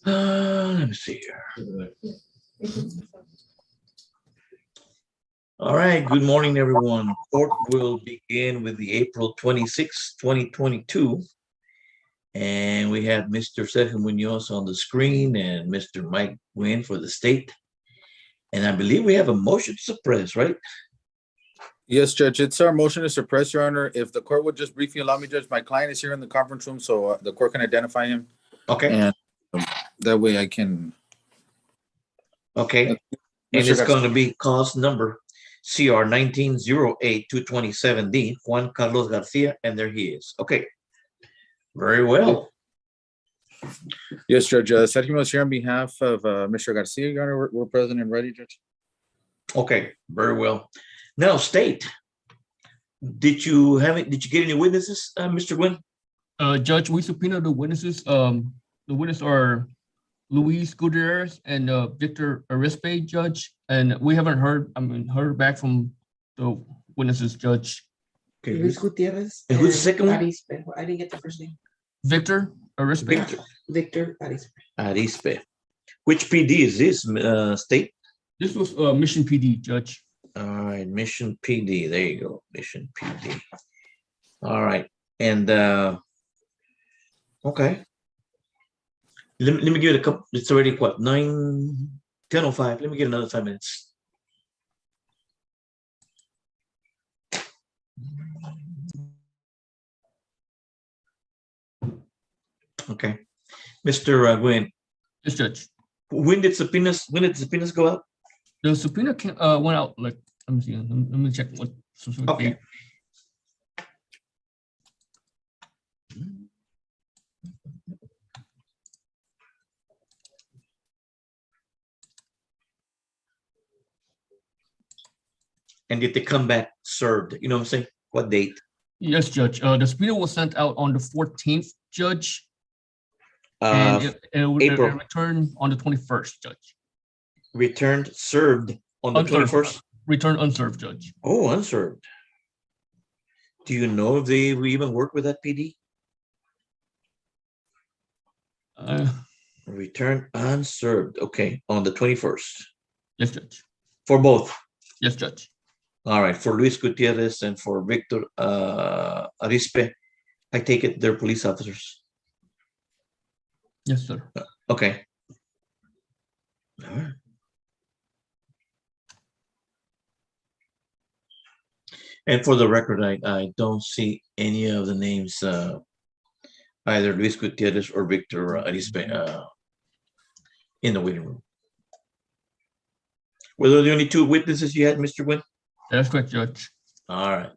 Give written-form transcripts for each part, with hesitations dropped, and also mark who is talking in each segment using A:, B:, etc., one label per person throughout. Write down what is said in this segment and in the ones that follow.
A: Let me see here. All right. Good morning, everyone. Court will begin with the April 26, 2022. And we have Mr. Sergio Munoz on the screen and Mr. Mike Nguyen for the state. And I believe we have a motion to suppress, right?
B: Yes, Judge. It's our motion to suppress, Your Honor. If the court would just briefly allow me, Judge, my client is here in the conference room, so the court can identify him.
A: Okay.
B: And that way I can.
A: Okay. And it's going to be cause number CR 1908-227D, Juan Carlos Garcia, and there he is. Okay. Very well.
B: Yes, Judge. Sergio is here on behalf of Mr. Garcia, Your Honor. We're present and ready, Judge.
A: Okay, very well. Now, state, did you get any witnesses, Mr. Nguyen?
C: Judge, we subpoenaed the witnesses. The witnesses are Luis Gutierrez and Victor Arispe, Judge, and we haven't heard back from the witnesses, Judge.
A: Okay.
D: Luis Gutierrez.
A: And who's the second one?
D: Arispe. I didn't get the first name.
C: Victor Arispe.
D: Victor Arispe.
A: Arispe. Which PD is this, state?
C: This was Mission PD, Judge.
A: All right, Mission PD. There you go, Mission PD. All right, and okay. Let me give it a couple. It's already what, 10:05. Let me get another 5 minutes. Okay, Mr. Nguyen.
C: Yes, Judge.
A: When did subpoenas go out?
C: The subpoena went out like, let me see. Let me check what specific
A: Okay.
C: date.
A: And did they come back served? You know what I'm saying? What date?
C: Yes, Judge. The subpoena was sent out on the 14th, Judge. And it returned on the 21st, Judge.
A: Returned served on the
C: Unserved.
A: 21st.
C: Returned unserved, Judge.
A: Oh, unserved. Do you know if they even work with that PD? Returned unserved. Okay, on the 21st.
C: Yes, Judge.
A: For both.
C: Yes, Judge.
A: All right, for Luis Gutierrez and for Victor Arispe, I take it they're police officers.
C: Yes, sir.
A: Okay. All right. And for the record, I don't see any of the names, either Luis Gutierrez or Victor Arispe, in the waiting room. Were those the only two witnesses you had, Mr. Nguyen?
C: That's correct, Judge.
A: All right.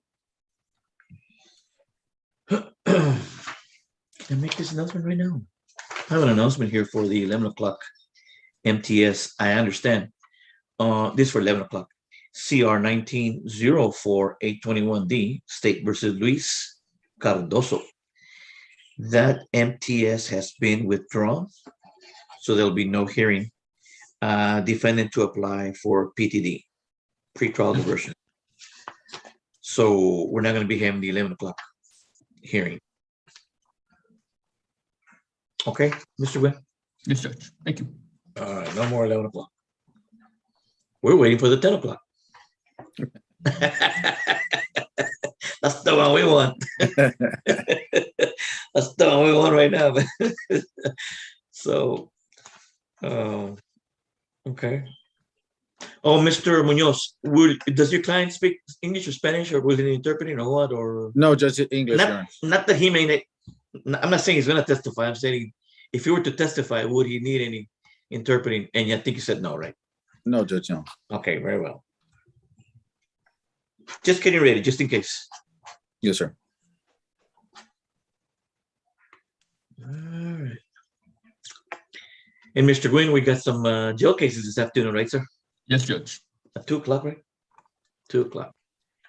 A: Can I make this announcement right now? I have an announcement here for the 11 o'clock MTS. I understand. This for 11 o'clock. CR 1904-821D, State versus Luis Cardoso. That MTS has been withdrawn, so there'll be no hearing. Defendant to apply for PTD, pretrial diversion. So we're not going to be having the 11 o'clock hearing. Okay, Mr. Nguyen?
C: Yes, Judge. Thank you.
A: All right, no more 11 o'clock. We're waiting for the 10 o'clock. That's the one we want. That's the one we want right now. So, okay. Oh, Mr. Munoz, does your client speak English or Spanish, or will he interpreting or what? Or
B: No, Judge, English.
A: not that he may. I'm not saying he's going to testify. I'm saying if he were to testify, would he need any interpreting? And I think you said no, right?
B: No, Judge, no.
A: Okay, very well. Just getting ready, just in case.
B: Yes, sir.
A: All right. And Mr. Nguyen, we got some jail cases this afternoon, right, sir?
C: Yes, Judge.
A: At 2 o'clock, right? 2 o'clock.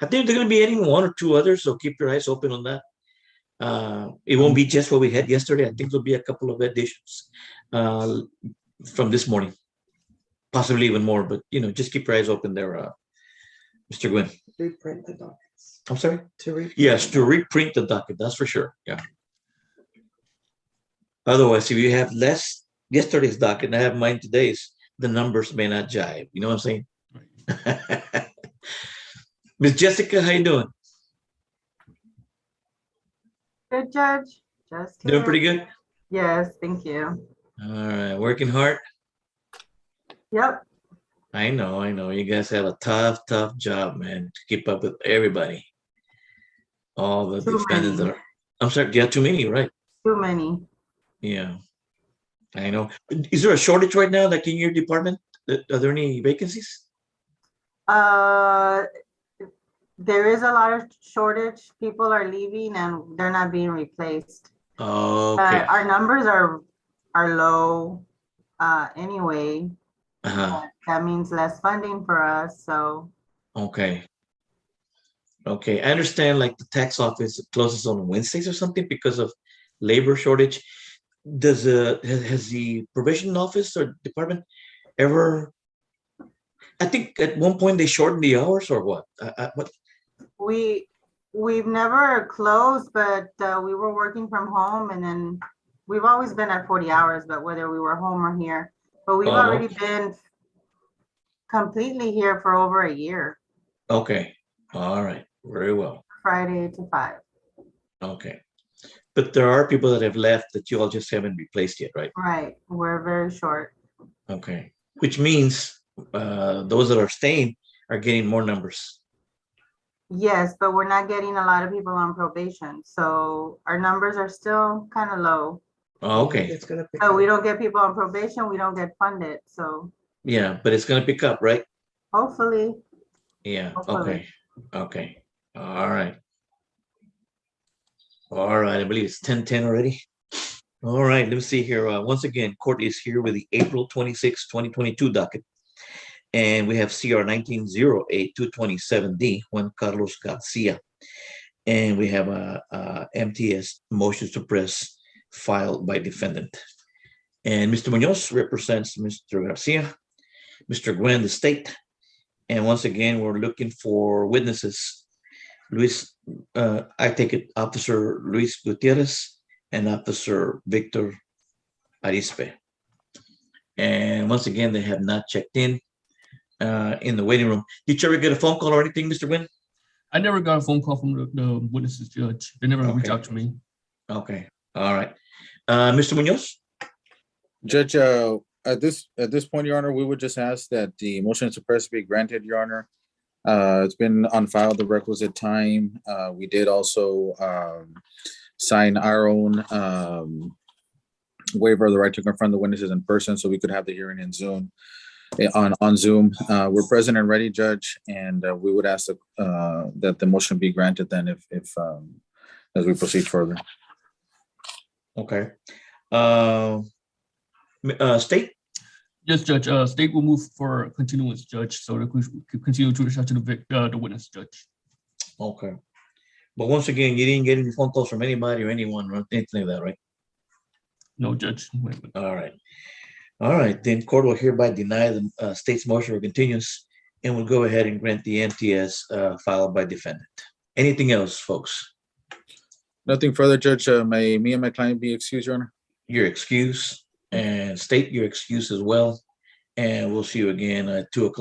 A: I think there's going to be any one or two others, so keep your eyes open on that. It won't be just what we had yesterday. I think there'll be a couple of additions from this morning, possibly even more. But just keep your eyes open there, Mr. Nguyen.
D: Reprint the dockets.
A: I'm sorry.
D: To reprint.
A: Yes, to reprint the docket. That's for sure. Yeah. Otherwise, if you have less yesterday's docket and I have mine today's, the numbers may not jive. You know what I'm saying?
C: Right.
A: Miss Jessica, how you doing?
E: Good, Judge. Just
A: Doing
E: here.
A: pretty good?
E: Yes, thank you.
A: All right, working hard.
E: Yep.
A: I know. You guys have a tough job, man, to keep up with everybody. All the
E: Too
A: defendants that
E: many.
A: are, I'm sorry, yeah, too many, right?
E: Too many.
A: Yeah, I know. Is there a shortage right now, like in your department? Are there any vacancies?
E: Uh, there is a lot of shortage. People are leaving and they're not being replaced.
A: Okay.
E: Our numbers are low anyway.
A: Uh-huh.
E: That means less funding for us. So
A: Okay. Okay. I understand like the tax office closes on Wednesdays or something because of labor shortage. Has the probation office or department ever, I think at one point they shortened the hours or what? What?
E: we've never closed, but we were working from home, and then we've always been at 40 hours, but whether we were home or here, but we've already been completely here for over a year,
A: Okay. All right. Very well.
E: Friday to 5.
A: Okay. But there are people that have left that you all just haven't replaced yet, right?
E: Right, we're very short.
A: Okay. Which means those that are staying are getting more numbers.
E: Yes, but we're not getting a lot of people on probation, so our numbers are still kind of low.
A: Oh, okay.
D: It's gonna pick
E: So we
D: up.
E: don't get people on probation, we don't get funded, so
A: Yeah, but it's going to pick up, right?
E: hopefully.
A: Yeah.
E: Hopefully.
A: Okay. All right. All right. I believe it's 10:10 already. All right. Let me see here. Once again, court is here with the April 26, 2022 docket. And we have CR 1908-227D, Juan Carlos Garcia. And we have a MTS motion to suppress filed by defendant. And Mr. Munoz represents Mr. Garcia, Mr. Gwen, the state. And once again, we're looking for witnesses. Luis, I take it, Officer Luis Gutierrez and Officer Victor Arispe. And once again, they have not checked in the waiting room. Did you ever get a phone call or anything, Mr. Gwen?
C: I never got a phone call from the witnesses, Judge. They never reached
A: Okay.
C: out to me.
A: Okay. All right. Mr. Munoz?
B: Judge, at this point, Your Honor, we would just ask that the motion to suppress be granted, Your Honor. It's been on file the requisite time. We did also sign our own waiver of the right to confront the witnesses in person, so we could have the hearing in Zoom. On Zoom, we're present and ready, Judge, and we would ask that the motion be granted then if as we proceed further.
A: Okay. State?
C: Yes, Judge. State will move for continuance, Judge, so that we could continue to reach out to the witness, Judge.
A: Okay. But once again, you didn't get any phone calls from anybody or anyone or anything like that, right?
C: No, Judge.
A: All right. All right. Then court will hereby deny the state's motion for continuance and will go ahead and grant the MTS filed by defendant. Anything else, folks?
B: Nothing further, Judge. May me and my client be excused, Your Honor.
A: Your excuse and state your excuse as well. And we'll see you again at 2:00.